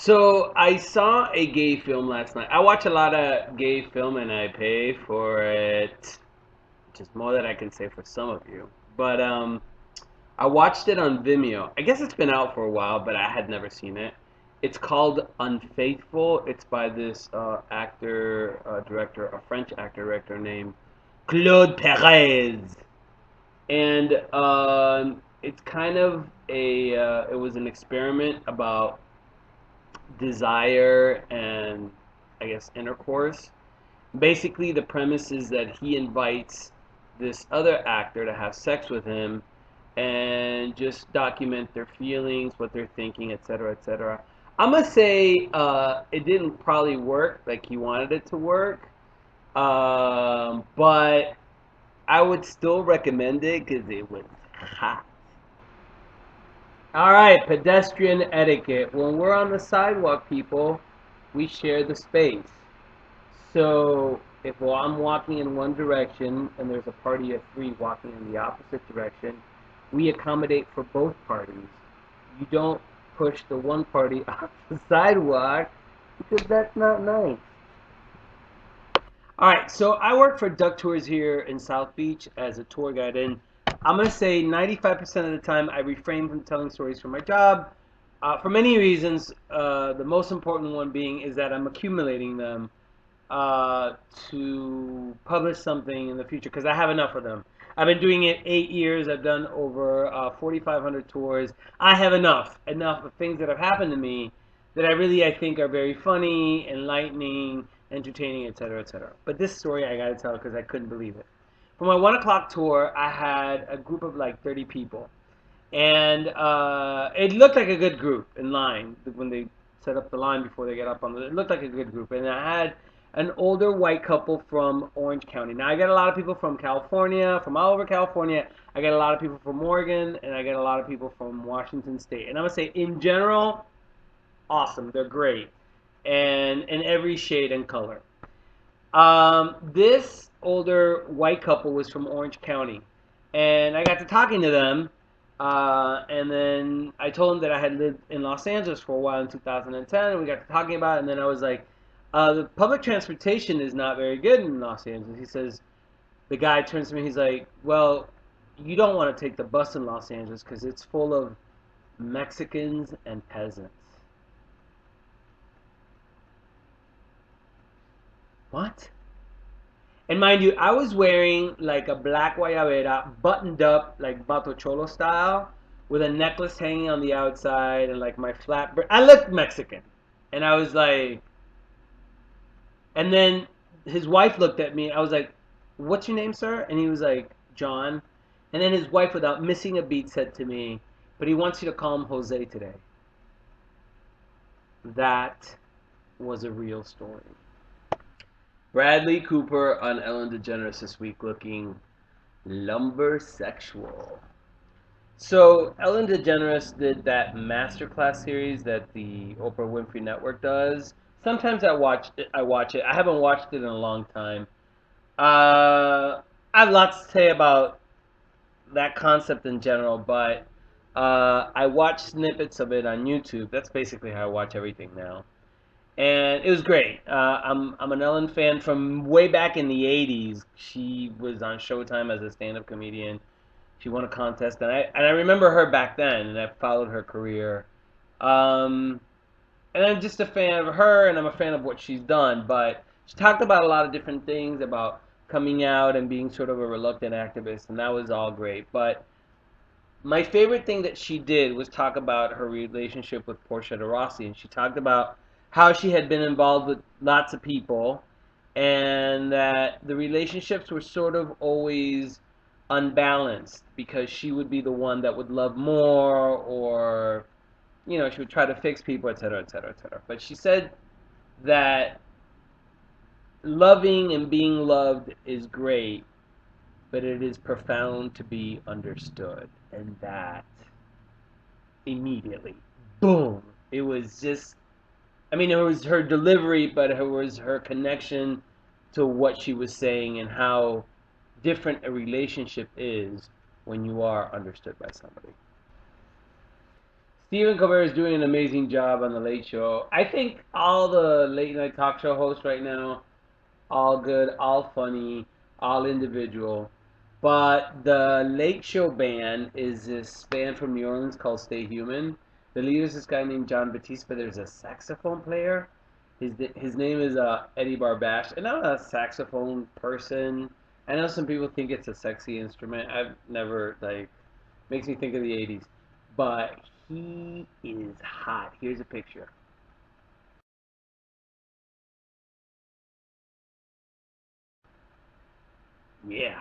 So I saw a gay film last night. I watch a lot of gay film and I pay for it, which is more than I can say for some of you. But I watched it on Vimeo. I guess it's been out for a while, but I had never seen it. It's called Unfaithful. It's by this director, a French actor director named Claude Perez, and it's kind of it was an experiment about desire and I guess intercourse. Basically, the premise is that he invites this other actor to have sex with him and just document their feelings, what they're thinking, etc., etc. I'm gonna say it didn't probably work like he wanted it to work, but I would still recommend it because it was hot. All right, pedestrian etiquette. When we're on the sidewalk, people, we share the space. So if while I'm walking in one direction and there's a party of three walking in the opposite direction, we accommodate for both parties. You don't push the one party off the sidewalk because that's not nice. All right, so I work for Duck Tours here in South Beach as a tour guide, and I'm gonna say 95% of the time I refrain from telling stories from my job for many reasons. The most important one being is that I'm accumulating them uh, to publish something in the future because I have enough of them. I've been doing it 8 years. I've done over 4,500 tours. I have enough of things that have happened to me that I think are very funny, enlightening, entertaining, etc., etc. But this story I gotta tell because I couldn't believe it. For my 1 o'clock tour, I had a group of like 30 people, and it looked like a good group in line when they set up the line before they get up on the. It looked like a good group, and I had an older white couple from Orange County. Now I get a lot of people from California, from all over California. I get a lot of people from Oregon, and I get a lot of people from Washington State. And I'm gonna say, in general, awesome. They're great, and in every shade and color. This older white couple was from Orange County, and I got to talking to them, and then I told him that I had lived in Los Angeles for a while in 2010, and we got to talking about it, and then I was like, the public transportation is not very good in Los Angeles. He says, the guy turns to me, he's like, well, you don't want to take the bus in Los Angeles because it's full of Mexicans and peasants. What? And mind you, I was wearing like a black guayabera, buttoned up like Bato Cholo style, with a necklace hanging on the outside and like my flat. I looked Mexican, and I was like, and then his wife looked at me. I was like, "What's your name, sir?" And he was like, "John." And then his wife, without missing a beat, said to me, "But he wants you to call him Jose today." That was a real story. Bradley Cooper on Ellen DeGeneres this week looking Lumbersexual. So Ellen DeGeneres did that masterclass series that the Oprah Winfrey Network does. Sometimes I watch it. I haven't watched it in a long time. I have lots to say about that concept in general, but I watch snippets of it on YouTube. That's basically how I watch everything now, and it was great. I'm an Ellen fan from way back in the '80s. She was on Showtime as a stand-up comedian. She won a contest, and I remember her back then, and I followed her career. Um, and I'm just a fan of her, and I'm a fan of what she's done. But she talked about a lot of different things about coming out and being sort of a reluctant activist, and that was all great. But my favorite thing that she did was talk about her relationship with Portia de Rossi, and she talked about how she had been involved with lots of people, and that the relationships were sort of always unbalanced because she would be the one that would love more, or she would try to fix people, etc., etc., etc. But she said that loving and being loved is great, but it is profound to be understood, and that immediately. Boom. It was just, I mean, it was her delivery, but it was her connection to what she was saying and how different a relationship is when you are understood by somebody. Stephen Colbert is doing an amazing job on the Late Show. I think all the late night talk show hosts right now, all good, all funny, all individual. But the Late Show band is this band from New Orleans called Stay Human. The leader is this guy named John Batiste, but there's a saxophone player. His name is Eddie Barbash, and I'm not a saxophone person. I know some people think it's a sexy instrument. I've never like makes me think of the '80s, but he is hot. Here's a picture. Yeah.